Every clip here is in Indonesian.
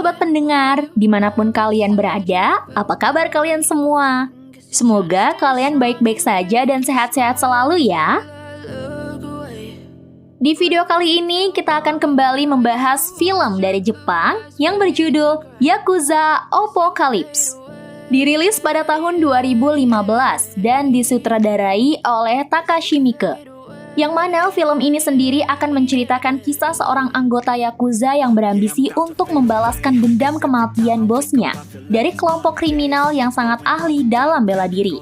sobat pendengar, dimanapun kalian berada, apa kabar kalian semua? Semoga kalian baik-baik saja dan sehat-sehat selalu ya. Di video kali ini kita akan kembali membahas film dari Jepang yang berjudul Yakuza Apocalypse. Dirilis pada tahun 2015 dan disutradarai oleh Takashi Miike. Yang mana film ini sendiri akan menceritakan kisah seorang anggota Yakuza yang berambisi untuk membalaskan dendam kematian bosnya dari kelompok kriminal yang sangat ahli dalam bela diri.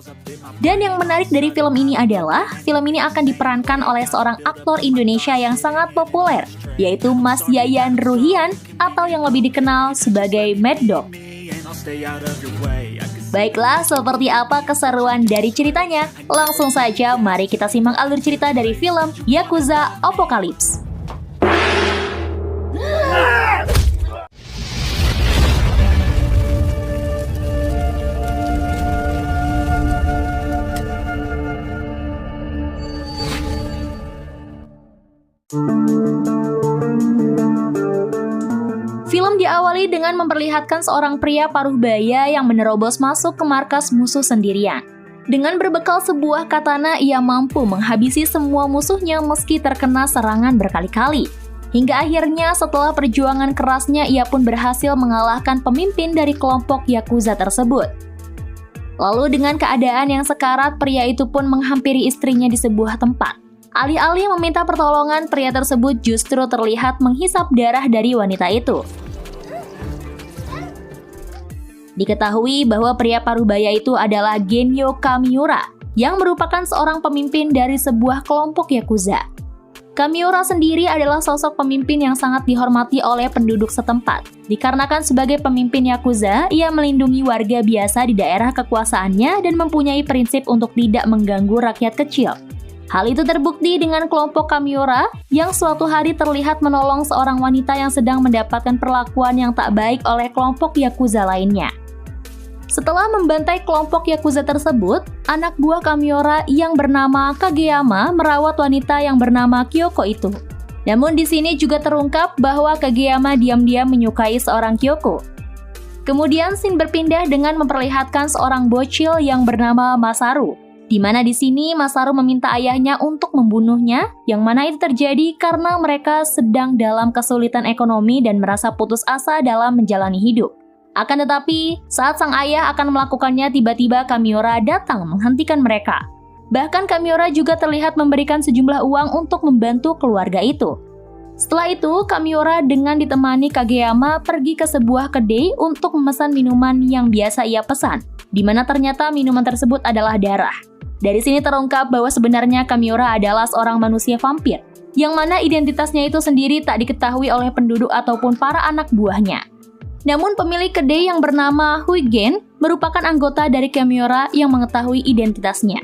Dan yang menarik dari film ini adalah, film ini akan diperankan oleh seorang aktor Indonesia yang sangat populer, yaitu Mas Yayan Ruhian atau yang lebih dikenal sebagai Mad Dog. Baiklah, seperti apa keseruan dari ceritanya? Langsung saja, mari kita simak alur cerita dari film Yakuza Apocalypse. Film diawali dengan memperlihatkan seorang pria paruh baya yang menerobos masuk ke markas musuh sendirian. Dengan berbekal sebuah katana, ia mampu menghabisi semua musuhnya meski terkena serangan berkali-kali. Hingga akhirnya setelah perjuangan kerasnya, ia pun berhasil mengalahkan pemimpin dari kelompok Yakuza tersebut. Lalu dengan keadaan yang sekarat, pria itu pun menghampiri istrinya di sebuah tempat. Alih-alih meminta pertolongan, pria tersebut justru terlihat menghisap darah dari wanita itu. Diketahui bahwa pria parubaya itu adalah Genyo Kamiura, yang merupakan seorang pemimpin dari sebuah kelompok Yakuza. Kamiura sendiri adalah sosok pemimpin yang sangat dihormati oleh penduduk setempat. Dikarenakan sebagai pemimpin Yakuza, ia melindungi warga biasa di daerah kekuasaannya dan mempunyai prinsip untuk tidak mengganggu rakyat kecil. Hal itu terbukti dengan kelompok Kamiura yang suatu hari terlihat menolong seorang wanita yang sedang mendapatkan perlakuan yang tak baik oleh kelompok Yakuza lainnya. Setelah membantai kelompok Yakuza tersebut, anak buah Kamiura yang bernama Kageyama merawat wanita yang bernama Kyoko itu. Namun di sini juga terungkap bahwa Kageyama diam-diam menyukai seorang Kyoko. Kemudian scene berpindah dengan memperlihatkan seorang bocil yang bernama Masaru, di mana di sini Masaru meminta ayahnya untuk membunuhnya, yang mana itu terjadi karena mereka sedang dalam kesulitan ekonomi dan merasa putus asa dalam menjalani hidup. Akan tetapi, saat sang ayah akan melakukannya, tiba-tiba Kamiura datang menghentikan mereka. Bahkan Kamiura juga terlihat memberikan sejumlah uang untuk membantu keluarga itu. Setelah itu, Kamiura dengan ditemani Kageyama pergi ke sebuah kedai untuk memesan minuman yang biasa ia pesan, di mana ternyata minuman tersebut adalah darah. Dari sini terungkap bahwa sebenarnya Kamiura adalah seorang manusia vampir, yang mana identitasnya itu sendiri tak diketahui oleh penduduk ataupun para anak buahnya. Namun pemilik kedai yang bernama Huygen merupakan anggota dari Kamiura yang mengetahui identitasnya.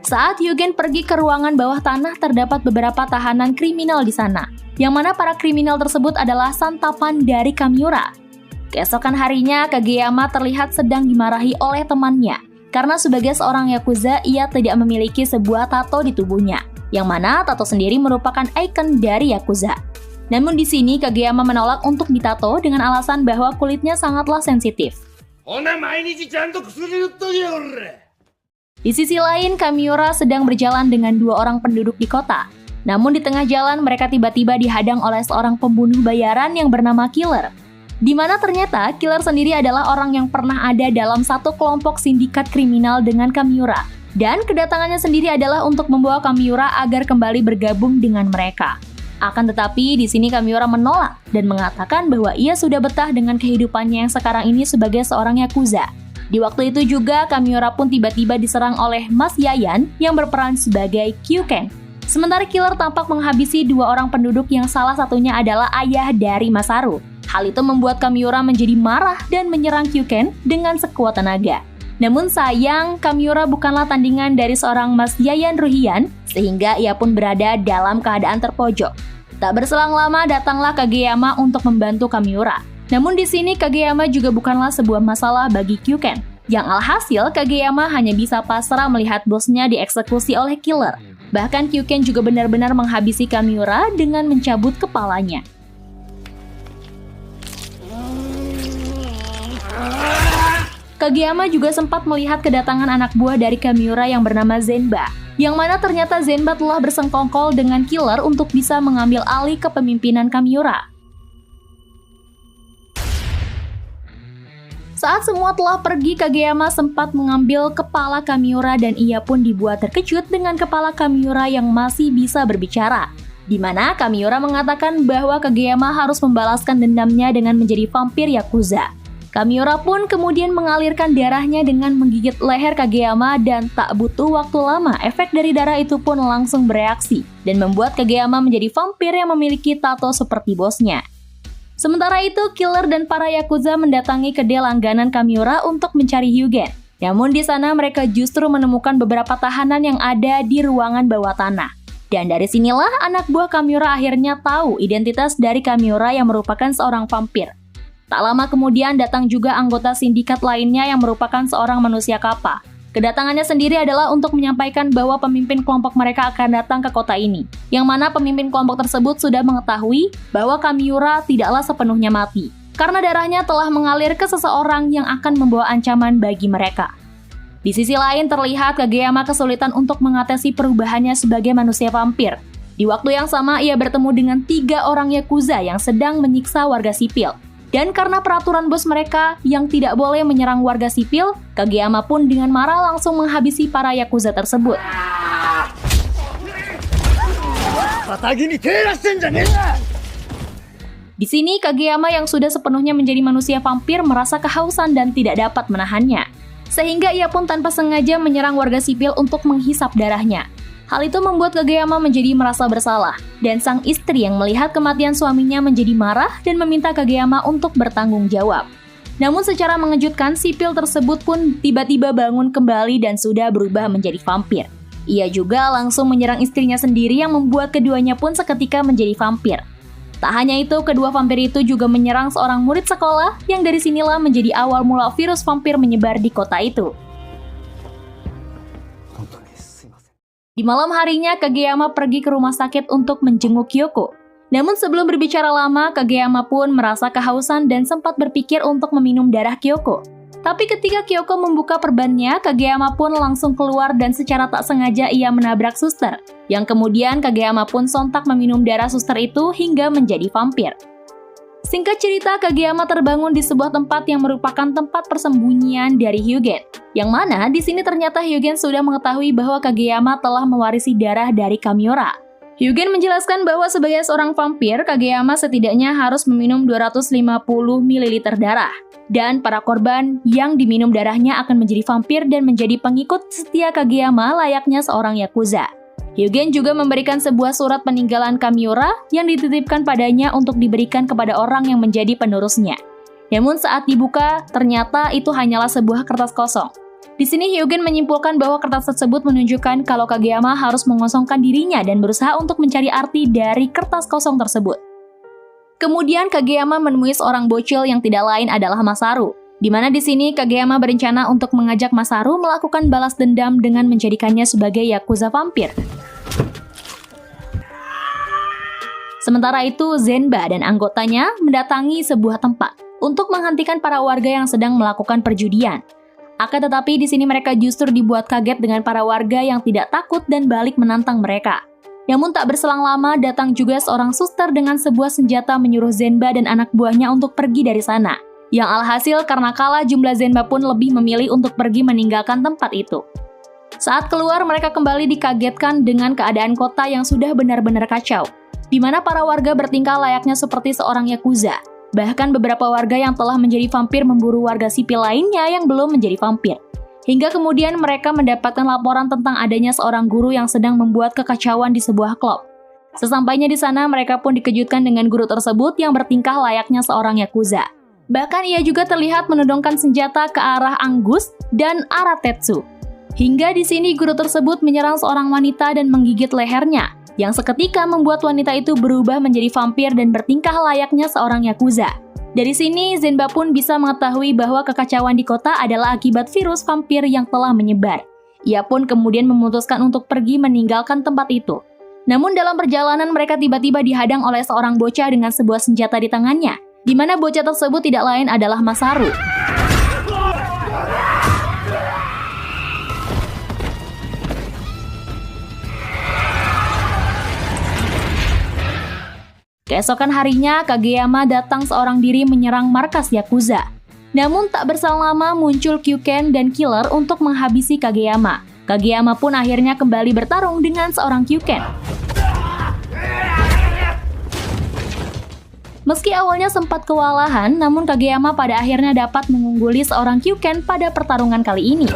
Saat Huygen pergi ke ruangan bawah tanah, terdapat beberapa tahanan kriminal di sana, yang mana para kriminal tersebut adalah santapan dari Kamiura. Keesokan harinya, Kageyama terlihat sedang dimarahi oleh temannya, karena sebagai seorang Yakuza, ia tidak memiliki sebuah tato di tubuhnya, yang mana tato sendiri merupakan ikon dari Yakuza. Namun di sini Kageyama menolak untuk ditato dengan alasan bahwa kulitnya sangatlah sensitif. Di sisi lain, Kamiura sedang berjalan dengan dua orang penduduk di kota. Namun di tengah jalan mereka tiba-tiba dihadang oleh seorang pembunuh bayaran yang bernama Killer. Di mana ternyata Killer sendiri adalah orang yang pernah ada dalam satu kelompok sindikat kriminal dengan Kamiura. Dan kedatangannya sendiri adalah untuk membawa Kamiura agar kembali bergabung dengan mereka. Akan tetapi di sini Kamiura menolak dan mengatakan bahwa ia sudah betah dengan kehidupannya yang sekarang ini sebagai seorang Yakuza. Di waktu itu juga Kamiura pun tiba-tiba diserang oleh Mas Yayan yang berperan sebagai Kyuken. Sementara Killer tampak menghabisi dua orang penduduk yang salah satunya adalah ayah dari Masaru. Hal itu membuat Kamiura menjadi marah dan menyerang Kyuken dengan sekuat tenaga. Namun sayang, Kamiura bukanlah tandingan dari seorang Mas Yayan Ruhian, sehingga ia pun berada dalam keadaan terpojok. Tak berselang lama datanglah Kageyama untuk membantu Kamiura. Namun di sini Kageyama juga bukanlah sebuah masalah bagi Kyuken. Yang alhasil Kageyama hanya bisa pasrah melihat bosnya dieksekusi oleh Killer. Bahkan Kyuken juga benar-benar menghabisi Kamiura dengan mencabut kepalanya. Kageyama juga sempat melihat kedatangan anak buah dari Kamiura yang bernama Zenba, yang mana ternyata Zenba telah bersengkongkol dengan killer untuk bisa mengambil alih kepemimpinan Kamiura. Saat semua telah pergi, Kageyama sempat mengambil kepala Kamiura dan ia pun dibuat terkejut dengan kepala Kamiura yang masih bisa berbicara. Di mana Kamiura mengatakan bahwa Kageyama harus membalaskan dendamnya dengan menjadi vampir Yakuza. Kamiura pun kemudian mengalirkan darahnya dengan menggigit leher Kageyama dan tak butuh waktu lama, efek dari darah itu pun langsung bereaksi dan membuat Kageyama menjadi vampir yang memiliki tato seperti bosnya. Sementara itu, killer dan para Yakuza mendatangi kedai langganan Kamiura untuk mencari Hyugen. Namun di sana mereka justru menemukan beberapa tahanan yang ada di ruangan bawah tanah. Dan dari sinilah anak buah Kamiura akhirnya tahu identitas dari Kamiura yang merupakan seorang vampir. Tak lama kemudian datang juga anggota sindikat lainnya yang merupakan seorang manusia kappa. Kedatangannya sendiri adalah untuk menyampaikan bahwa pemimpin kelompok mereka akan datang ke kota ini, yang mana pemimpin kelompok tersebut sudah mengetahui bahwa Kamiura tidaklah sepenuhnya mati, karena darahnya telah mengalir ke seseorang yang akan membawa ancaman bagi mereka. Di sisi lain terlihat Kageyama kesulitan untuk mengatasi perubahannya sebagai manusia vampir. Di waktu yang sama ia bertemu dengan 3 orang Yakuza yang sedang menyiksa warga sipil. Dan karena peraturan bos mereka yang tidak boleh menyerang warga sipil, Kageyama pun dengan marah langsung menghabisi para Yakuza tersebut. Di sini Kageyama yang sudah sepenuhnya menjadi manusia vampir merasa kehausan dan tidak dapat menahannya. Sehingga ia pun tanpa sengaja menyerang warga sipil untuk menghisap darahnya. Hal itu membuat Kageyama menjadi merasa bersalah, dan sang istri yang melihat kematian suaminya menjadi marah dan meminta Kageyama untuk bertanggung jawab. Namun secara mengejutkan, sipil tersebut pun tiba-tiba bangun kembali dan sudah berubah menjadi vampir. Ia juga langsung menyerang istrinya sendiri yang membuat keduanya pun seketika menjadi vampir. Tak hanya itu, kedua vampir itu juga menyerang seorang murid sekolah yang dari sinilah menjadi awal mula virus vampir menyebar di kota itu. Di malam harinya, Kageyama pergi ke rumah sakit untuk menjenguk Kyoko. Namun sebelum berbicara lama, Kageyama pun merasa kehausan dan sempat berpikir untuk meminum darah Kyoko. Tapi ketika Kyoko membuka perbannya, Kageyama pun langsung keluar dan secara tak sengaja ia menabrak suster. Yang kemudian Kageyama pun sontak meminum darah suster itu hingga menjadi vampir. Singkat cerita, Kageyama terbangun di sebuah tempat yang merupakan tempat persembunyian dari Hyugen. Yang mana di sini ternyata Hyugen sudah mengetahui bahwa Kageyama telah mewarisi darah dari Kamiura. Hyugen menjelaskan bahwa sebagai seorang vampir, Kageyama setidaknya harus meminum 250 ml darah. Dan para korban yang diminum darahnya akan menjadi vampir dan menjadi pengikut setia Kageyama layaknya seorang Yakuza. Hyugen juga memberikan sebuah surat peninggalan Kamiura yang dititipkan padanya untuk diberikan kepada orang yang menjadi penerusnya. Namun saat dibuka, ternyata itu hanyalah sebuah kertas kosong. Di sini Hyugen menyimpulkan bahwa kertas tersebut menunjukkan kalau Kageyama harus mengosongkan dirinya dan berusaha untuk mencari arti dari kertas kosong tersebut. Kemudian Kageyama menemui seorang bocil yang tidak lain adalah Masaru. Di mana di sini Kageyama berencana untuk mengajak Masaru melakukan balas dendam dengan menjadikannya sebagai Yakuza vampir. Sementara itu, Zenba dan anggotanya mendatangi sebuah tempat untuk menghentikan para warga yang sedang melakukan perjudian. Akan tetapi di sini mereka justru dibuat kaget dengan para warga yang tidak takut dan balik menantang mereka. Namun tak berselang lama datang juga seorang suster dengan sebuah senjata menyuruh Zenba dan anak buahnya untuk pergi dari sana. Yang alhasil karena kalah jumlah Zenba pun lebih memilih untuk pergi meninggalkan tempat itu. Saat keluar mereka kembali dikagetkan dengan keadaan kota yang sudah benar-benar kacau. Di mana para warga bertingkah layaknya seperti seorang Yakuza. Bahkan beberapa warga yang telah menjadi vampir memburu warga sipil lainnya yang belum menjadi vampir. Hingga kemudian mereka mendapatkan laporan tentang adanya seorang guru yang sedang membuat kekacauan di sebuah klub. Sesampainya di sana mereka pun dikejutkan dengan guru tersebut yang bertingkah layaknya seorang Yakuza. Bahkan ia juga terlihat menodongkan senjata ke arah Angus dan Aratetsu. Hingga di sini guru tersebut menyerang seorang wanita dan menggigit lehernya, yang seketika membuat wanita itu berubah menjadi vampir dan bertingkah layaknya seorang Yakuza. Dari sini, Zenba pun bisa mengetahui bahwa kekacauan di kota adalah akibat virus vampir yang telah menyebar. Ia pun kemudian memutuskan untuk pergi meninggalkan tempat itu. Namun dalam perjalanan mereka tiba-tiba dihadang oleh seorang bocah dengan sebuah senjata di tangannya, di mana bocah tersebut tidak lain adalah Masaru. Keesokan harinya, Kageyama datang seorang diri menyerang markas Yakuza. Namun tak berselang lama muncul Kyuken dan Killer untuk menghabisi Kageyama. Kageyama pun akhirnya kembali bertarung dengan seorang Kyuken. Meski awalnya sempat kewalahan, namun Kageyama pada akhirnya dapat mengungguli seorang Kyuken pada pertarungan kali ini.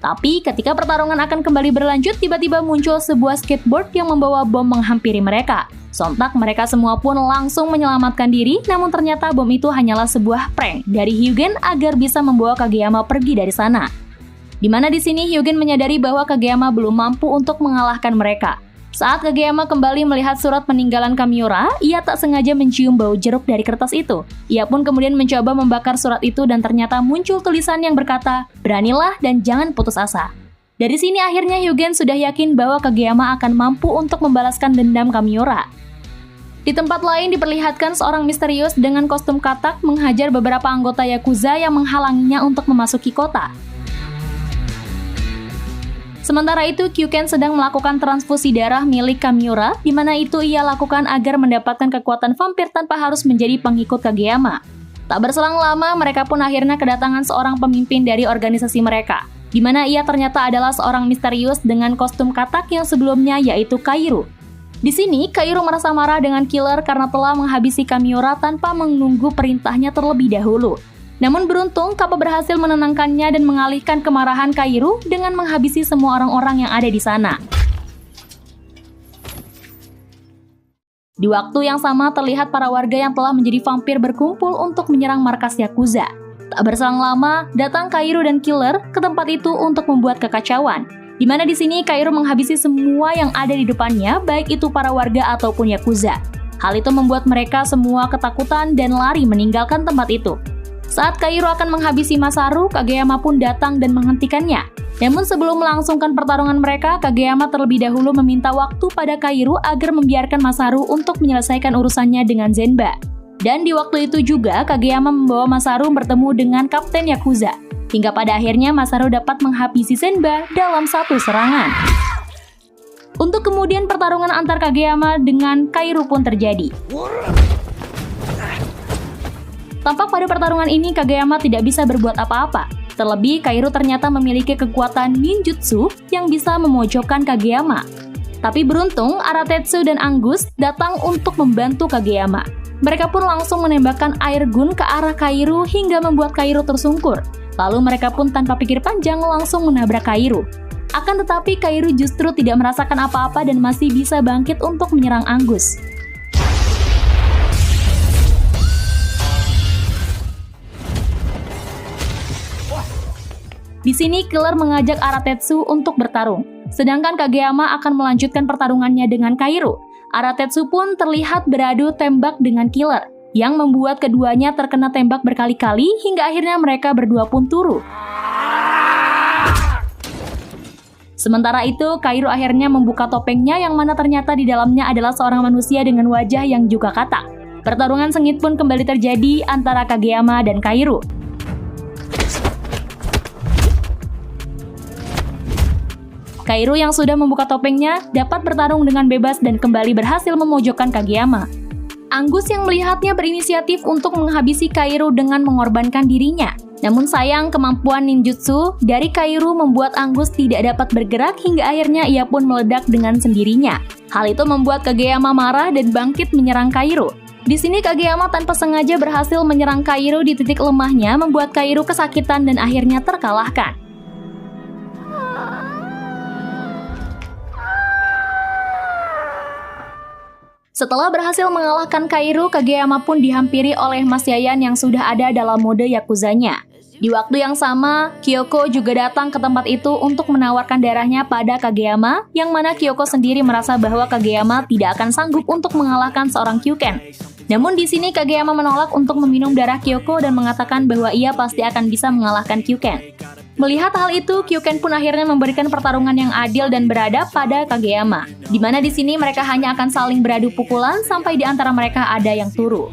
Tapi ketika pertarungan akan kembali berlanjut, tiba-tiba muncul sebuah skateboard yang membawa bom menghampiri mereka. Sontak mereka semua pun langsung menyelamatkan diri, namun ternyata bom itu hanyalah sebuah prank dari Hyugen agar bisa membawa Kageyama pergi dari sana. Di mana di sini Hyugen menyadari bahwa Kageyama belum mampu untuk mengalahkan mereka. Saat Kageyama kembali melihat surat peninggalan Kamiura, ia tak sengaja mencium bau jeruk dari kertas itu. Ia pun kemudian mencoba membakar surat itu dan ternyata muncul tulisan yang berkata, "Beranilah dan jangan putus asa." Dari sini akhirnya Hyugen sudah yakin bahwa Kageyama akan mampu untuk membalaskan dendam Kamiura. Di tempat lain diperlihatkan seorang misterius dengan kostum katak menghajar beberapa anggota Yakuza yang menghalanginya untuk memasuki kota. Sementara itu, Kyuken sedang melakukan transfusi darah milik Kamiura, di mana itu ia lakukan agar mendapatkan kekuatan vampir tanpa harus menjadi pengikut Kageyama. Tak berselang lama, mereka pun akhirnya kedatangan seorang pemimpin dari organisasi mereka, di mana ia ternyata adalah seorang misterius dengan kostum katak yang sebelumnya yaitu Kairu. Di sini, Kairu merasa marah dengan Killer karena telah menghabisi Kamiura tanpa menunggu perintahnya terlebih dahulu. Namun beruntung, Kappa berhasil menenangkannya dan mengalihkan kemarahan Kairu dengan menghabisi semua orang-orang yang ada di sana. Di waktu yang sama terlihat para warga yang telah menjadi vampir berkumpul untuk menyerang markas Yakuza. Tak berselang lama, datang Kairu dan Killer ke tempat itu untuk membuat kekacauan. Di mana di sini Kairu menghabisi semua yang ada di depannya, baik itu para warga ataupun Yakuza. Hal itu membuat mereka semua ketakutan dan lari meninggalkan tempat itu. Saat Kairu akan menghabisi Masaru, Kageyama pun datang dan menghentikannya. Namun sebelum melangsungkan pertarungan mereka, Kageyama terlebih dahulu meminta waktu pada Kairu agar membiarkan Masaru untuk menyelesaikan urusannya dengan Zenba. Dan di waktu itu juga, Kageyama membawa Masaru bertemu dengan Kapten Yakuza. Hingga pada akhirnya Masaru dapat menghabisi Zenba dalam satu serangan. Untuk kemudian pertarungan antar Kageyama dengan Kairu pun terjadi. Tampak pada pertarungan ini Kageyama tidak bisa berbuat apa-apa. Terlebih Kairu ternyata memiliki kekuatan ninjutsu yang bisa memojokkan Kageyama. Tapi beruntung Aratetsu dan Angus datang untuk membantu Kageyama. Mereka pun langsung menembakkan air gun ke arah Kairu hingga membuat Kairu tersungkur. Lalu mereka pun tanpa pikir panjang langsung menabrak Kairu. Akan tetapi Kairu justru tidak merasakan apa-apa dan masih bisa bangkit untuk menyerang Angus. Di sini Killer mengajak Aratetsu untuk bertarung, sedangkan Kageyama akan melanjutkan pertarungannya dengan Kairu. Aratetsu pun terlihat beradu tembak dengan Killer, yang membuat keduanya terkena tembak berkali-kali hingga akhirnya mereka berdua pun turu. Sementara itu, Kairu akhirnya membuka topengnya yang mana ternyata di dalamnya adalah seorang manusia dengan wajah yang juga katak. Pertarungan sengit pun kembali terjadi antara Kageyama dan Kairu. Kairu yang sudah membuka topengnya dapat bertarung dengan bebas dan kembali berhasil memojokkan Kageyama. Angus yang melihatnya berinisiatif untuk menghabisi Kairu dengan mengorbankan dirinya. Namun sayang kemampuan ninjutsu dari Kairu membuat Angus tidak dapat bergerak hingga akhirnya ia pun meledak dengan sendirinya. Hal itu membuat Kageyama marah dan bangkit menyerang Kairu. Di sini Kageyama tanpa sengaja berhasil menyerang Kairu di titik lemahnya membuat Kairu kesakitan dan akhirnya terkalahkan. Setelah berhasil mengalahkan Kairu, Kageyama pun dihampiri oleh Mas Yayan yang sudah ada dalam mode Yakuzanya. Di waktu yang sama, Kyoko juga datang ke tempat itu untuk menawarkan darahnya pada Kageyama, yang mana Kyoko sendiri merasa bahwa Kageyama tidak akan sanggup untuk mengalahkan seorang Kyuken. Namun di sini Kageyama menolak untuk meminum darah Kyoko dan mengatakan bahwa ia pasti akan bisa mengalahkan Kyuken. Melihat hal itu, Kyuken pun akhirnya memberikan pertarungan yang adil dan beradab pada Kageyama, di mana di sini mereka hanya akan saling beradu pukulan sampai di antara mereka ada yang turu.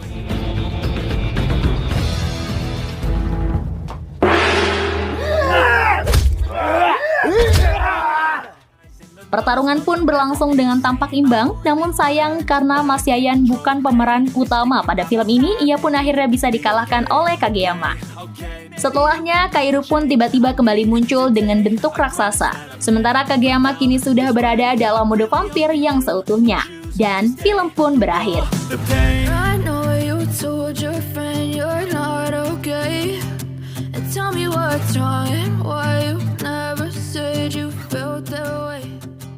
Pertarungan pun berlangsung dengan tampak imbang, namun sayang karena Mas Yayan bukan pemeran utama pada film ini, ia pun akhirnya bisa dikalahkan oleh Kageyama. Setelahnya, Kairo pun tiba-tiba kembali muncul dengan bentuk raksasa. Sementara Kageyama kini sudah berada dalam mode vampir yang seutuhnya. Dan film pun berakhir.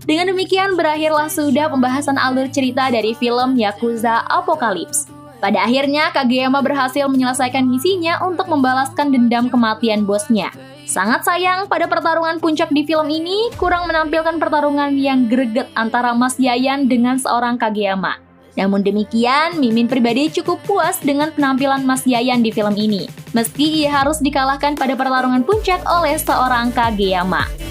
Dengan demikian berakhirlah sudah pembahasan alur cerita dari film Yakuza Apocalypse. Pada akhirnya Kageyama berhasil menyelesaikan misinya untuk membalaskan dendam kematian bosnya. Sangat sayang pada pertarungan puncak di film ini kurang menampilkan pertarungan yang greget antara Mas Yayan dengan seorang Kageyama. Namun demikian, Mimin pribadi cukup puas dengan penampilan Mas Yayan di film ini, meski ia harus dikalahkan pada pertarungan puncak oleh seorang Kageyama.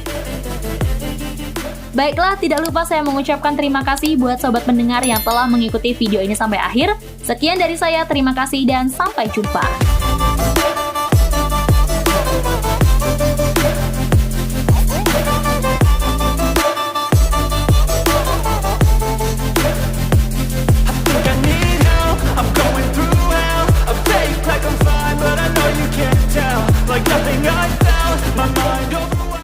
Baiklah, tidak lupa saya mengucapkan terima kasih buat sobat pendengar yang telah mengikuti video ini sampai akhir. Sekian dari saya, terima kasih dan sampai jumpa.